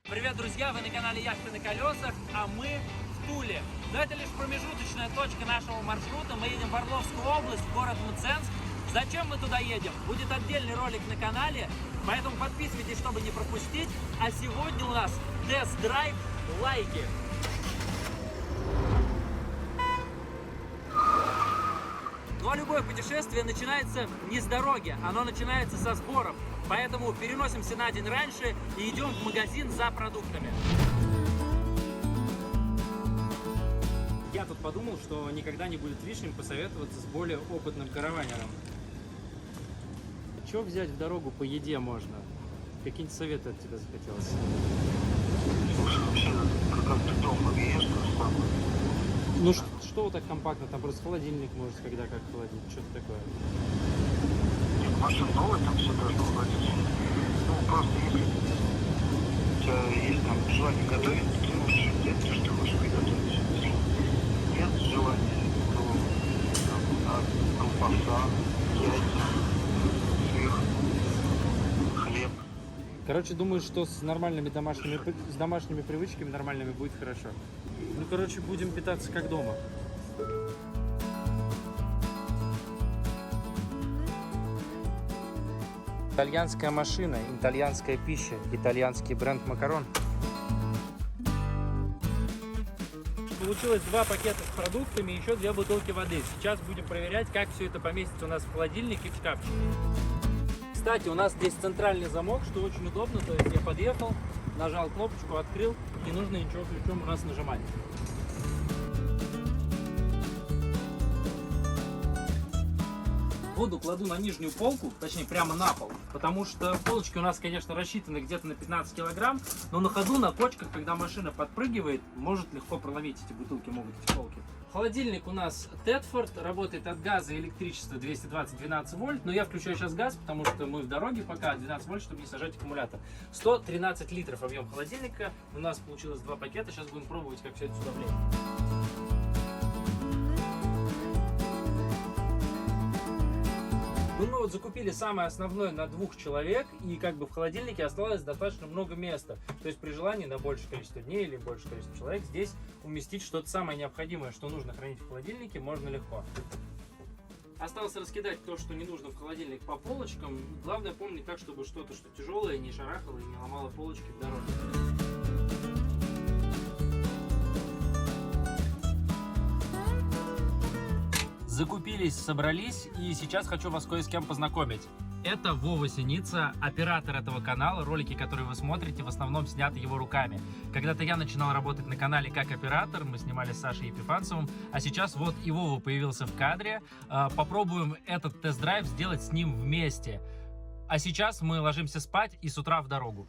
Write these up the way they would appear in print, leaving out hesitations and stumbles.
Привет, друзья! Вы на канале Яхты на колесах, а мы в Туле. Но это лишь промежуточная точка нашего маршрута. Мы едем в Орловскую область, в город Мценск. Зачем мы туда едем? Будет отдельный ролик на канале, поэтому подписывайтесь, чтобы не пропустить. А сегодня у нас тест-драйв Лайки. Ну а любое путешествие начинается не с дороги, оно начинается со сборов. Поэтому переносимся на день раньше и идем в магазин за продуктами. Я тут подумал, что никогда не будет лишним посоветоваться с более опытным караванером. Что взять в дорогу по еде можно? Какие-нибудь советы от тебя захотелось? Слушай, вообще, когда ты дома ешь, то самое. Ну что вот так компактно? Там просто холодильник может когда как холодить, что-то такое. Нет, машина новая, там все должно хватить. Ну, просто если у тебя есть там желание готовить, ты можешь взять то, что ты хочешь приготовить. Если нет желания, то там, колбаса, яйца, сыр, хлеб. Короче, думаю, что с домашними привычками нормальными будет хорошо. Ну, короче, будем питаться как дома. Итальянская машина, итальянская пища, итальянский бренд макарон. Получилось 2 пакета с продуктами и еще 2 бутылки воды. Сейчас будем проверять, как все это поместится у нас в холодильник и в шкафчик. Кстати, у нас здесь центральный замок, что очень удобно. То есть я подъехал, нажал кнопочку, открыл, не нужно ничего ключом у нас нажимать. Воду кладу на нижнюю полку, точнее прямо на пол, потому что полочки у нас, конечно, рассчитаны где-то на 15 килограмм, но на ходу, на кочках, когда машина подпрыгивает, может легко проломить эти бутылки, могут эти полки. Холодильник у нас Тедфорд, работает от газа и электричества 220-12 вольт, но я включаю сейчас газ, потому что мы в дороге пока 12 вольт, чтобы не сажать аккумулятор. 113 литров объем холодильника, у нас получилось 2 пакета, сейчас будем пробовать, как все это сюда влезет. Ну, мы вот закупили самое основное на 2 человек, и как бы в холодильнике осталось достаточно много места. То есть при желании на большее количество дней или большее количество человек здесь уместить что-то самое необходимое, что нужно хранить в холодильнике, можно легко. Осталось раскидать то, что не нужно в холодильник по полочкам. Главное помнить так, чтобы что-то, что тяжелое, не шарахало и не ломало полочки в дороге. Закупились, собрались, и сейчас хочу вас кое с кем познакомить. Это Вова Синица, оператор этого канала. Ролики, которые вы смотрите, в основном сняты его руками. Когда-то я начинал работать на канале как оператор, мы снимали с Сашей Епифанцевым, а сейчас вот и Вова появился в кадре. Попробуем этот тест-драйв сделать с ним вместе. А сейчас мы ложимся спать и с утра в дорогу.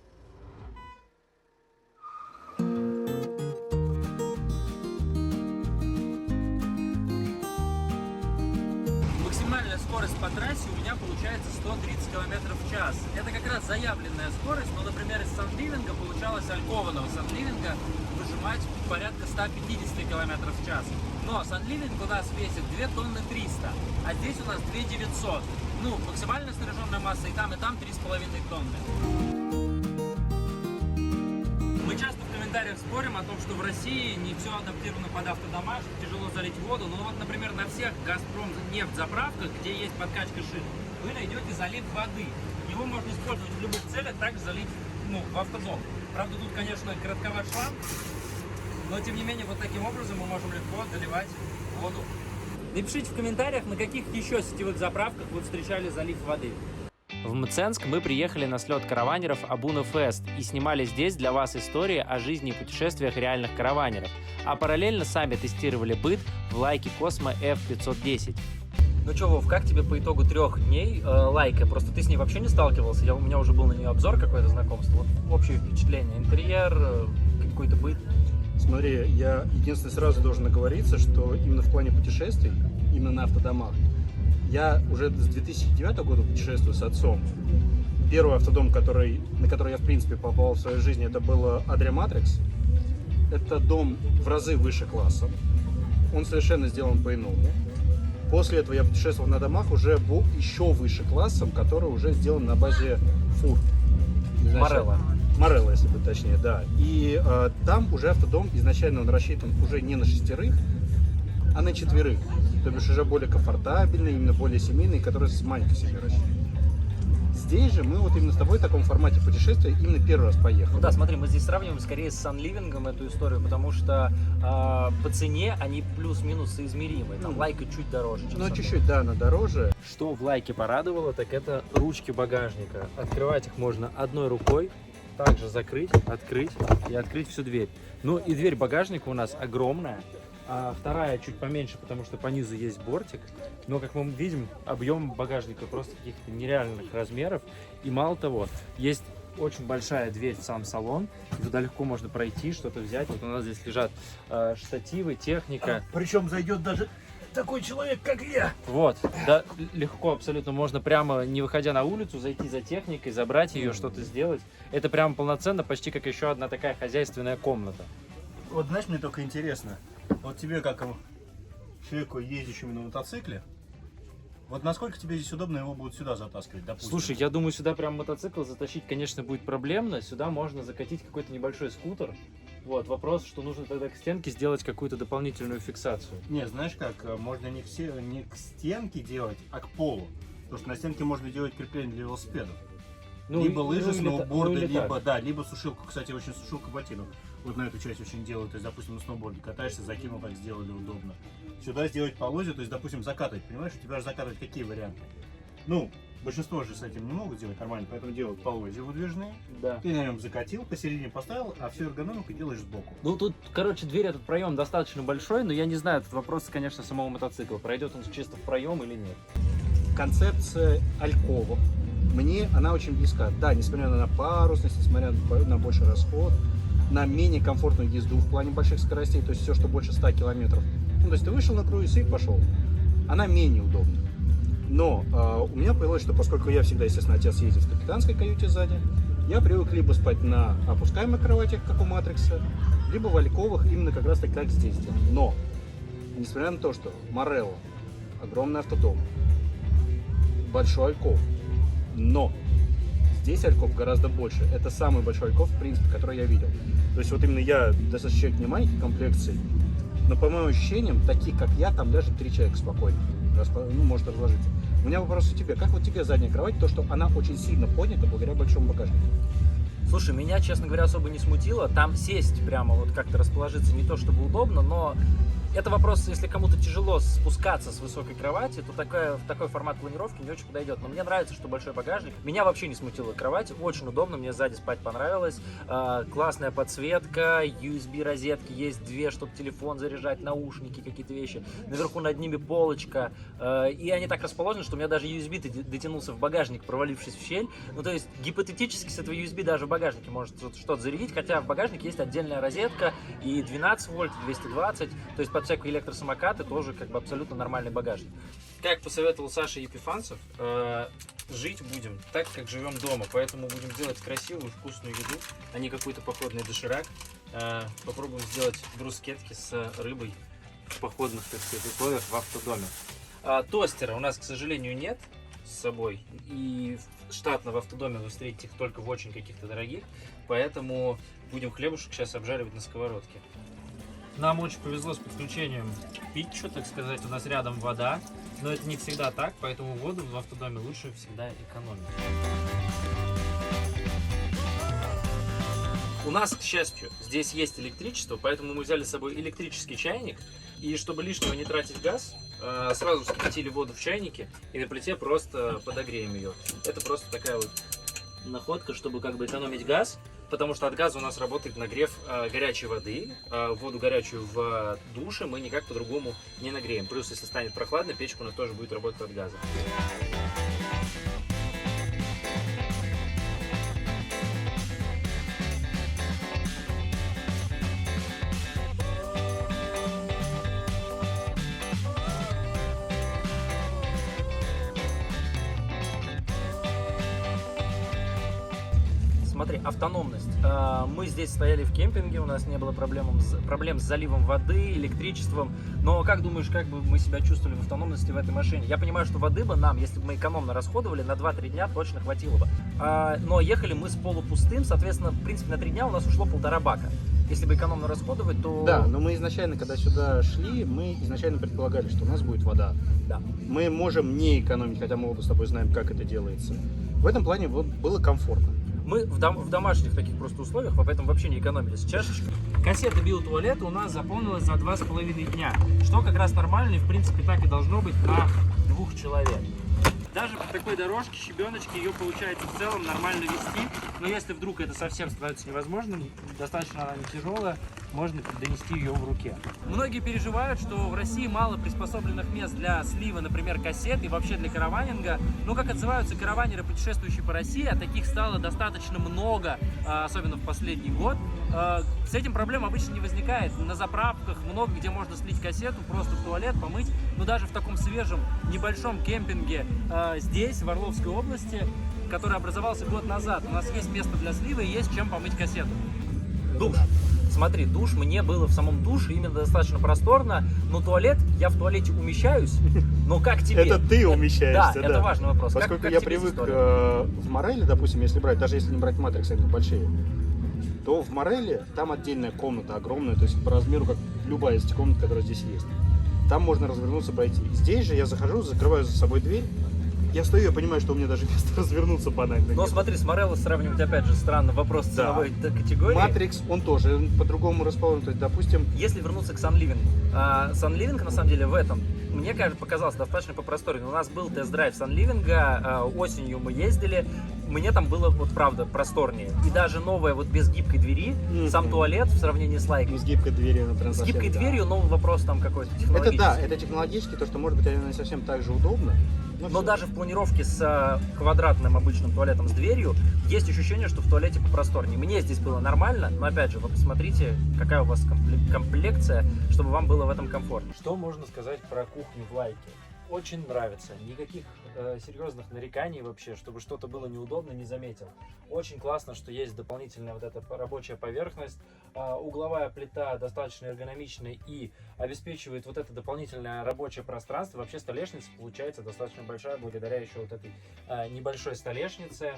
Максимальная скорость по трассе у меня получается 130 км в час. Это как раз заявленная скорость, но, например, из Санливинга получалось алькованного Санливинга выжимать порядка 150 км в час. Но Санливинг у нас весит 2 тонны 300, а здесь у нас 2 900. Ну, максимальная снаряженная масса и там 3,5 тонны. Мы часто в комментариях спорим о том, что в России не все адаптировано под автодома, что тяжело залить воду. Но вот, например, на всех Газпром нефть заправках, где есть подкачка шин, вы найдете залив воды. Его можно использовать в любых целях, также залить в автодом. Правда, тут, конечно, коротковат шланг, но тем не менее, вот таким образом мы можем легко заливать воду. Напишите в комментариях, на каких еще сетевых заправках вы встречали залив воды. В Мценск мы приехали на слет караванеров Абуна Фест и снимали здесь для вас истории о жизни и путешествиях реальных караванеров, а параллельно сами тестировали быт в Лайке Космо F510. Ну что, Вов, как тебе по итогу 3 дней Лайка? Просто ты с ней вообще не сталкивался, у меня уже был на нее обзор, какое-то знакомство. Вот общее впечатление, интерьер, какой-то быт. Смотри, я единственное сразу должен оговориться, что именно в плане путешествий, именно на автодомах, я уже с 2009 года путешествую с отцом. Первый автодом, на который я, в принципе, попал в свою жизнь, это был Adria Matrix. Это дом в разы выше класса. Он совершенно сделан по-иному. После этого я путешествовал на домах уже еще выше классом, который уже сделан на базе фур. Морелло. Морелло, если быть точнее, да. И там уже автодом изначально он рассчитан уже не на 6, а на 4. То бишь уже более комфортабельный, именно более семейный, который с маленькой себе рассчитан. Здесь же мы вот именно с тобой в таком формате путешествия именно первый раз поехали. Ну да, смотри, мы здесь сравниваем скорее с Sunliving эту историю, потому что по цене они плюс-минус соизмеримы. Там лайка чуть дороже, чем Ну, Sunliving. чуть-чуть, да, она дороже. Что в лайке порадовало, так это ручки багажника. Открывать их можно одной рукой, также закрыть, открыть и открыть всю дверь. Ну и дверь багажника у нас огромная, а вторая чуть поменьше, потому что по низу есть бортик. Но, как мы видим, объем багажника просто каких-то нереальных размеров. И мало того, есть очень большая дверь в сам салон, и туда легко можно пройти, что-то взять. Вот у нас здесь лежат штативы, техника. Причем зайдет даже такой человек, как я. Вот, да, легко абсолютно можно прямо, не выходя на улицу, зайти за техникой, забрать ее, что-то сделать. Это прямо полноценно, почти как еще одна такая хозяйственная комната. Вот знаешь, мне только интересно, вот тебе как человеку, ездящему на мотоцикле, вот насколько тебе здесь удобно его будут сюда затаскивать, допустим? Слушай, я думаю, сюда прям мотоцикл затащить, конечно, будет проблемно. Сюда можно закатить какой-то небольшой скутер. Вот, вопрос, что нужно тогда к стенке сделать какую-то дополнительную фиксацию. Не, знаешь как, можно не к стенке делать, а к полу. Потому что на стенке можно делать крепление для велосипедов. Либо лыжи, сноуборды, либо сушилку. Кстати, очень сушилка ботинок. Вот на эту часть очень делают. То есть, допустим, на сноуборде катаешься, закинул, так сделали удобно. Сюда сделать полозья, то есть, допустим, закатывать. Понимаешь, у тебя же закатывать какие варианты? Ну, большинство же с этим не могут сделать нормально, поэтому делают полозья выдвижные. Да. Ты на нем закатил, посередине поставил, а всю эргономику делаешь сбоку. Ну, тут, короче, дверь, этот проем достаточно большой, но я не знаю, этот вопрос, конечно, самого мотоцикла. Пройдет он чисто в проем или нет. Концепция алькова, мне она очень близка. Да, несмотря на парусность, несмотря на больший расход, на менее комфортную езду в плане больших скоростей, то есть все, что больше 100 километров. Ну, то есть ты вышел на круиз и пошел. Она менее удобна. Но у меня появилось, что поскольку я всегда, естественно, отец ездит в капитанской каюте сзади, я привык либо спать на опускаемой кровати, как у Матрикса, либо в альковых, именно как раз так, как здесь сделано. Но, несмотря на то, что Морелло, огромный автодом, большой альков, но здесь альков гораздо больше. Это самый большой альков, в принципе, который я видел. То есть вот именно я достаточно человек не маленькой комплекции, но по моим ощущениям, таких как я, там даже 3 человека спокойно может разложиться. У меня вопрос у тебя. Как вот тебе задняя кровать, то, что она очень сильно поднята благодаря большому багажнику? Слушай, меня, честно говоря, особо не смутило. Там сесть прямо, вот как-то расположиться не то чтобы удобно, но это вопрос, если кому-то тяжело спускаться с высокой кровати, то такой формат планировки не очень подойдет. Но мне нравится, что большой багажник. Меня вообще не смутила кровать, очень удобно, мне сзади спать понравилось. Классная подсветка, USB-розетки есть 2, чтобы телефон заряжать, наушники, какие-то вещи. Наверху над ними полочка. И они так расположены, что у меня даже USB дотянулся в багажник, провалившись в щель. Ну, то есть, гипотетически с этого USB даже в багажнике может что-то зарядить, хотя в багажнике есть отдельная розетка и 12 вольт, 220, то есть под всякие электросамокаты тоже как бы абсолютно нормальный багажник. Как посоветовал Саша Епифанцев, жить будем так, как живем дома, поэтому будем делать красивую, вкусную еду, а не какой-то походный доширак. Попробуем сделать брускетки с рыбой в походных, так сказать, условиях в автодоме. Тостера у нас, к сожалению, нет с собой, и штатно в автодоме вы встретите их только в очень каких-то дорогих, поэтому будем хлебушек сейчас обжаривать на сковородке. Нам очень повезло с подключением питчу, так сказать, у нас рядом вода, но это не всегда так, поэтому воду в автодоме лучше всегда экономить. У нас, к счастью, здесь есть электричество, поэтому мы взяли с собой электрический чайник, и чтобы лишнего не тратить газ, сразу вскипятили воду в чайнике и на плите просто подогреем ее. Это просто такая вот находка, чтобы как бы экономить газ, потому что от газа у нас работает нагрев горячей воды, воду горячую в душе мы никак по-другому не нагреем. Плюс, если станет прохладно, печка у нас тоже будет работать от газа. смотри, автономность. Мы здесь стояли в кемпинге, у нас не было проблем с заливом воды, электричеством. Но как думаешь, как бы мы себя чувствовали в автономности в этой машине? Я понимаю, что воды бы нам, если бы мы экономно расходовали, на 2-3 дня точно хватило бы. Но ехали мы с полупустым, соответственно, в принципе, на 3 дня у нас ушло 1,5 бака. Если бы экономно расходовать, то... Да, но мы изначально, когда сюда шли, мы изначально предполагали, что у нас будет вода. Да. Мы можем не экономить, хотя мы оба с тобой знаем, как это делается. В этом плане вот было комфортно. Мы в домашних таких просто условиях, поэтому вообще не экономили с чашечкой. Кассета биотуалета у нас заполнилась за 2,5 дня, что как раз нормально и в принципе так и должно быть на 2 человек. Даже по такой дорожке, щебеночке, ее получается в целом нормально вести. Но если вдруг это совсем становится невозможным, достаточно она не тяжелая, можно донести ее в руке. Многие переживают, что в России мало приспособленных мест для слива, например, кассет и вообще для караванинга. Но как отзываются караванеры, путешествующие по России, а таких стало достаточно много, особенно в последний год. С этим проблем обычно не возникает. На заправках много где можно слить кассету, просто в туалет помыть. Но даже в таком свежем небольшом кемпинге здесь, в Орловской области, который образовался год назад, у нас есть место для слива и есть чем помыть кассету. Душ. Смотри, душ, мне было в самом душе именно достаточно просторно, но туалет, я в туалете умещаюсь, но как тебе? Это ты умещаешься, да. Это важный вопрос. Поскольку как я тебе привык история? в Мореле, допустим, если брать, даже если не брать Матрикс, они большие, то в Мореле там отдельная комната огромная, то есть по размеру, как любая из тех комнат, которая здесь есть. Там можно развернуться, пройти. Здесь же я захожу, закрываю за собой дверь, я стою, я понимаю, что у меня даже место развернуться банально. Но смотри, с Морелло сравнивать, опять же, странно, вопрос ценовой категории. Матрикс, он тоже по-другому расположен, то есть, допустим... Если вернуться к Sunliving, Sunliving, на самом деле, в этом, мне кажется, показался достаточно попросторнее. У нас был тест-драйв Sunliving, осенью мы ездили, мне там было, вот правда, просторнее. И даже новая, вот без гибкой двери, сам туалет в сравнении с лайком. С гибкой дверью на трансофер. С гибкой дверью, но вопрос там какой-то технологический. Это да, это технологически, то, что может быть она не совсем так же удобно. Но даже в планировке с квадратным обычным туалетом с дверью есть ощущение, что в туалете попросторнее. Мне здесь было нормально, но опять же, вы посмотрите, какая у вас комплекция, чтобы вам было в этом комфортно. Что можно сказать про кухню в Лайке? Очень нравится. Никаких серьезных нареканий вообще, чтобы что-то было неудобно, не заметил. Очень классно, что есть дополнительная вот эта рабочая поверхность. Угловая плита достаточно эргономичная и обеспечивает вот это дополнительное рабочее пространство. Вообще столешница получается достаточно большая благодаря еще вот этой небольшой столешнице.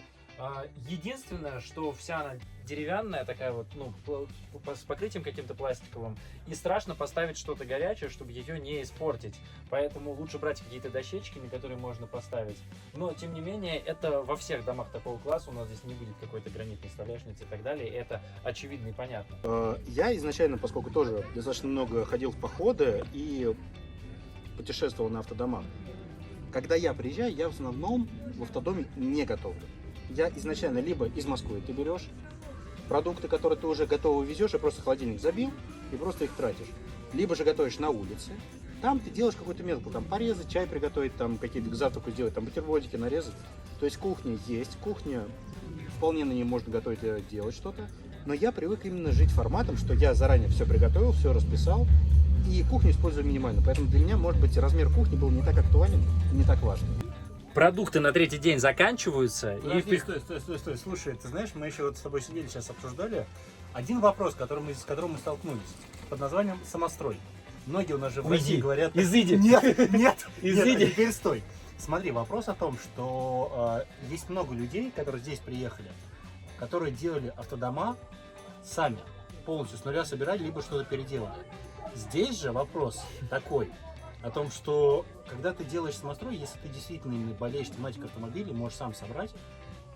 Единственное, что вся она деревянная, такая вот, ну, с покрытием каким-то пластиковым, и страшно поставить что-то горячее, чтобы ее не испортить. Поэтому лучше брать какие-то дощечки, на которые можно поставить. Но, тем не менее, это во всех домах такого класса, у нас здесь не будет какой-то гранитной столешницы и так далее. И это очевидно и понятно. Я изначально, поскольку тоже достаточно много ходил в походы и путешествовал на автодомах, когда я приезжаю, я в основном в автодоме не готовлю. Я изначально либо из Москвы ты берешь продукты, которые ты уже готовы везешь, и просто холодильник забил, и просто их тратишь. Либо же готовишь на улице. Там ты делаешь какую-то мелкую, там порезать, чай приготовить, там какие-то к завтраку сделать, там бутербродики нарезать. То есть кухня есть, кухня, вполне на ней можно готовить и делать что-то. Но я привык именно жить форматом, что я заранее все приготовил, все расписал, и кухню использую минимально. Поэтому для меня, может быть, размер кухни был не так актуален и не так важен. Продукты на третий день заканчиваются. Подожди, стой. Слушай, ты знаешь, мы еще вот с тобой сидели, сейчас обсуждали один вопрос, с которым мы столкнулись, под названием самострой. Многие у нас же в России говорят... Изыди. Нет, Изыди. теперь стой. Смотри, вопрос о том, что есть много людей, которые здесь приехали, которые делали автодома сами, полностью с нуля собирали, либо что-то переделали. Здесь же вопрос такой, о том, что когда ты делаешь самострой, если ты действительно именно болеешь тематикой автомобилей, можешь сам собрать,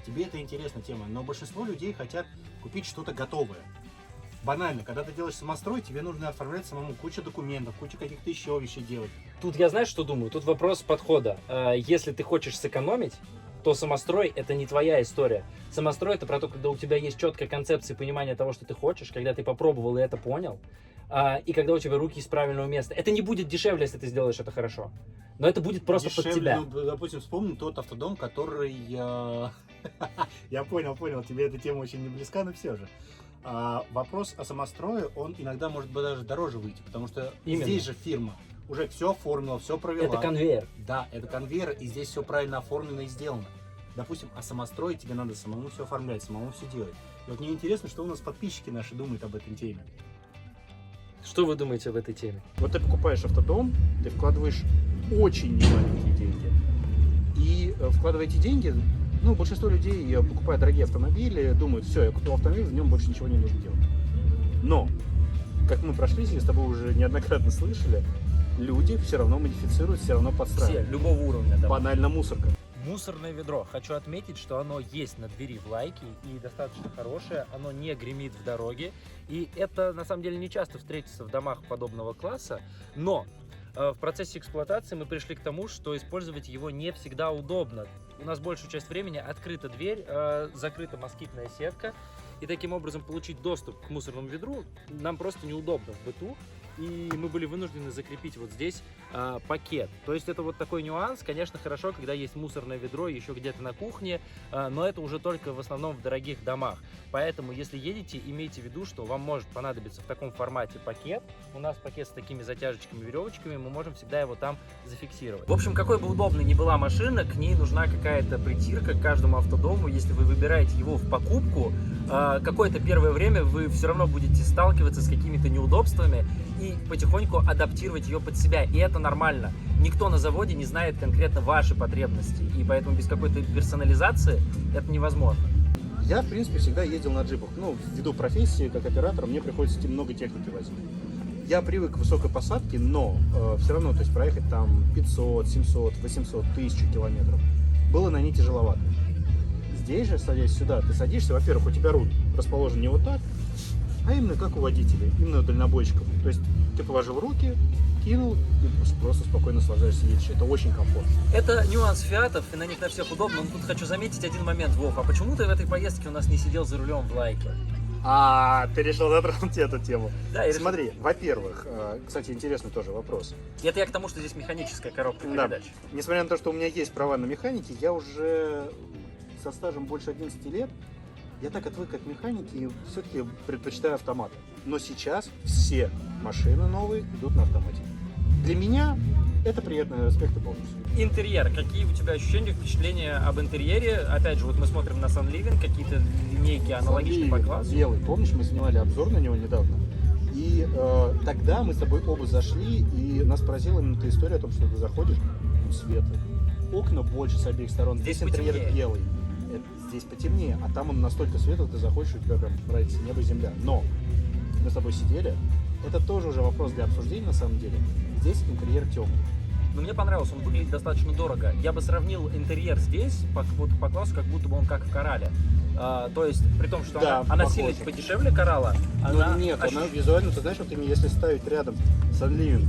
тебе это интересная тема. Но большинство людей хотят купить что-то готовое. Банально, когда ты делаешь самострой, тебе нужно оформлять самому кучу документов, кучу каких-то еще вещей делать. Тут я, знаешь, что думаю? Тут вопрос подхода. Если ты хочешь сэкономить, то самострой — это не твоя история. Самострой — это про то, когда у тебя есть четкая концепция и понимание того, что ты хочешь, когда ты попробовал и это понял, и когда у тебя руки из правильного места. Это не будет дешевле, если ты сделаешь это хорошо. Но это будет просто дешевле, под тебя. Ну, допустим, вспомни тот автодом, который... Я понял, тебе эта тема очень не близка, но все же. Вопрос о самострое, он иногда может быть даже дороже выйти, потому что здесь же фирма уже все оформила, все провела. Это конвейер. Да, это конвейер, и здесь все правильно оформлено и сделано. допустим, а самострой тебе надо самому все оформлять, самому все делать. И вот мне интересно, что у нас подписчики наши думают об этой теме. Что вы думаете об этой теме? Вот ты покупаешь автодом, ты вкладываешь очень немаленькие деньги. И вкладывая эти деньги, ну, большинство людей, покупая дорогие автомобили, думают, все, я купил автомобиль, в нем больше ничего не нужно делать. Но, как мы прошлись и с тобой уже неоднократно слышали, люди все равно модифицируют, все равно подстраивают. Все, любого уровня. Да. Банально мусорка. Мусорное ведро. Хочу отметить, что оно есть на двери в Лайке и достаточно хорошее. Оно не гремит в дороге. И это на самом деле не часто встретится в домах подобного класса. Но в процессе эксплуатации мы пришли к тому, что использовать его не всегда удобно. У нас большую часть времени открыта дверь, закрыта москитная сетка. И таким образом получить доступ к мусорному ведру нам просто неудобно в быту. И мы были вынуждены закрепить вот здесь пакет. То есть это вот такой нюанс. Конечно, хорошо, когда есть мусорное ведро еще где-то на кухне, но это уже только в основном в дорогих домах. Поэтому, если едете, имейте в виду, что вам может понадобиться в таком формате пакет. У нас пакет с такими затяжечками, веревочками, мы можем всегда его там зафиксировать. В общем, какой бы удобной ни была машина, к ней нужна какая-то притирка к каждому автодому. Если вы выбираете его в покупку, какое-то первое время вы все равно будете сталкиваться с какими-то неудобствами и потихоньку адаптировать ее под себя. И это нормально. Никто на заводе не знает конкретно ваши потребности, и поэтому без какой-то персонализации это невозможно. Я, в принципе, всегда ездил на джипах. Ну, ввиду профессии, как оператора, мне приходится много техники возить. Я привык к высокой посадке, но все равно, то есть проехать там 500, 700, 800, 1000 километров было на ней тяжеловато. Здесь же, садясь сюда, ты садишься, во-первых, у тебя руль расположен не вот так, а именно как у водителей, именно у дальнобойщиков. То есть ты положил руки, кинул и просто спокойно наслаждаешься едешь. Это очень комфортно. Это нюанс фиатов, и на них на всех удобно. Но тут хочу заметить один момент, Вов. А почему ты в этой поездке у нас не сидел за рулем в Лайке? А, ты решил затронуть эту тему. Да, я Смотри, во-первых, кстати, интересный тоже вопрос. Это я к тому, что здесь механическая коробка передач. Несмотря на то, что у меня есть права на механике, я уже со стажем больше 11 лет, я так отвык от механики и все-таки предпочитаю автоматы. Но сейчас все машины новые идут на автомате. Для меня это приятный аспект и бонус. Интерьер. Какие у тебя ощущения, впечатления об интерьере? Опять же, вот мы смотрим на Sunliving, какие-то линейки аналогичные по классу. Белый. Помнишь, мы снимали обзор на него недавно? И тогда мы с тобой оба зашли, и нас поразила именно эта история о том, что ты заходишь, светлый. Окна больше с обеих сторон. Здесь интерьер потемнее. белый. Здесь потемнее, а там он настолько светлый, ты заходишь, у тебя прям нравится небо и земля. Но мы с тобой сидели, это тоже уже вопрос для обсуждения на самом деле. Здесь интерьер темный. Но мне понравился, он выглядит достаточно дорого. Я бы сравнил интерьер здесь по классу, как будто бы он как в Корале. То есть, при том, что Да, она похоже. сильно подешевле Коралла, она... Ну нет, она визуально, ты знаешь, вот именно если ставить рядом Sunliving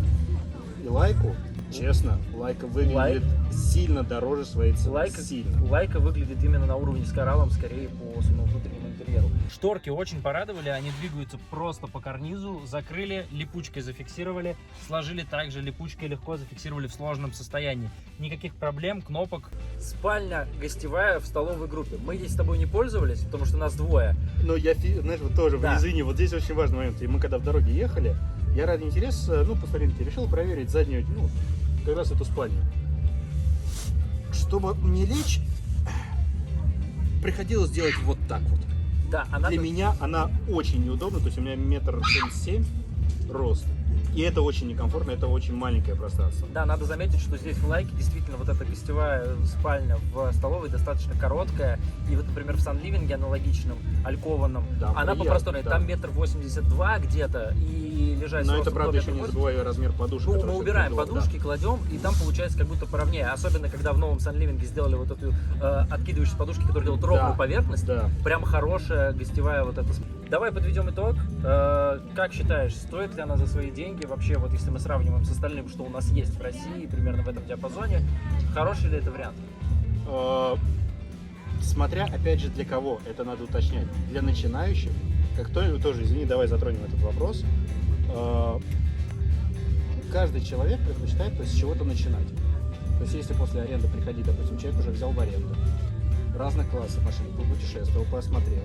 и Лайку, честно, Лайка выглядит сильно дороже своей цены. Сильно. Лайка выглядит именно на уровне с Кораллом, скорее по своему внутреннему интерьеру. Шторки очень порадовали, они двигаются просто по карнизу, закрыли, липучкой зафиксировали, сложили также липучкой, легко зафиксировали в сложном состоянии. Никаких проблем, кнопок. Спальня гостевая в столовой группе. Мы здесь с тобой не пользовались, потому что нас двое. Но я, знаешь, вот тоже, Да. извини, вот здесь очень важный момент. И мы когда в дороге ехали, я ради интереса, по старинке, решил проверить заднюю, как раз эту спальню. Чтобы мне лечь, приходилось делать вот так вот. Да, она... Для меня она очень неудобна, то есть у меня 1,77 м рост. И это очень некомфортно, это очень маленькое пространство. Да, надо заметить, что здесь в Лайке действительно вот эта гостевая спальня в столовой достаточно короткая. И вот, например, в Sunliving аналогичном, алькованном, Да, она приятно, попросторнее. да. Там 1,82 м где-то, и лежать Но с это, ростом правда, до еще не 1,80 м. забываю размер подушек. Ну, который мы всё-таки убираем удобно, подушки, кладем, и там получается как будто поровнее. Особенно, когда в новом Sunliving сделали вот эту откидывающую подушки, которая делает ровную Да, поверхность. да. Прям хорошая гостевая вот эта. Давай подведем итог. Как считаешь, стоит ли она за свои деньги? Вообще, вот если мы сравниваем с остальным, что у нас есть в России, примерно в этом диапазоне, хороший ли это вариант? Смотря, опять же, для кого, это надо уточнять. Для начинающих, как тоже, извини, давай затронем этот вопрос. Каждый человек предпочитает с чего-то начинать. То есть, если после аренды приходить, допустим, человек уже взял в аренду разных классов машин, попутешествовал, посмотрел.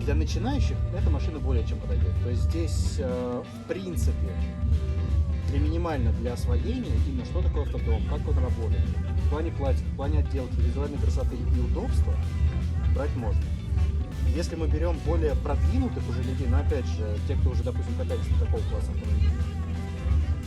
Для начинающих эта машина более чем подойдет. То есть здесь, в принципе, для минимально для освоения именно что такое автодом, как он работает, в плане пластика, в плане отделки, визуальной красоты и удобства брать можно. Если мы берем более продвинутых уже людей, но опять же, те, кто уже, допустим, катается на такого класса автомобиля,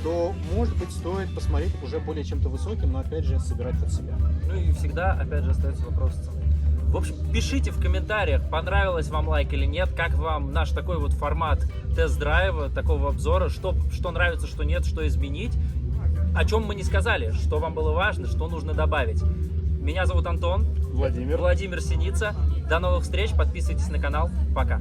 то, может быть, стоит посмотреть уже более чем-то высоким, но опять же собирать под себя. Ну и всегда, опять же, остается вопрос цены. В общем, пишите в комментариях, понравилось вам лайк или нет, как вам наш такой вот формат тест-драйва, такого обзора, что нравится, что нет, что изменить, о чем мы не сказали, что вам было важно, что нужно добавить. Меня зовут Антон. Владимир. Владимир Синица. До новых встреч, подписывайтесь на канал. Пока.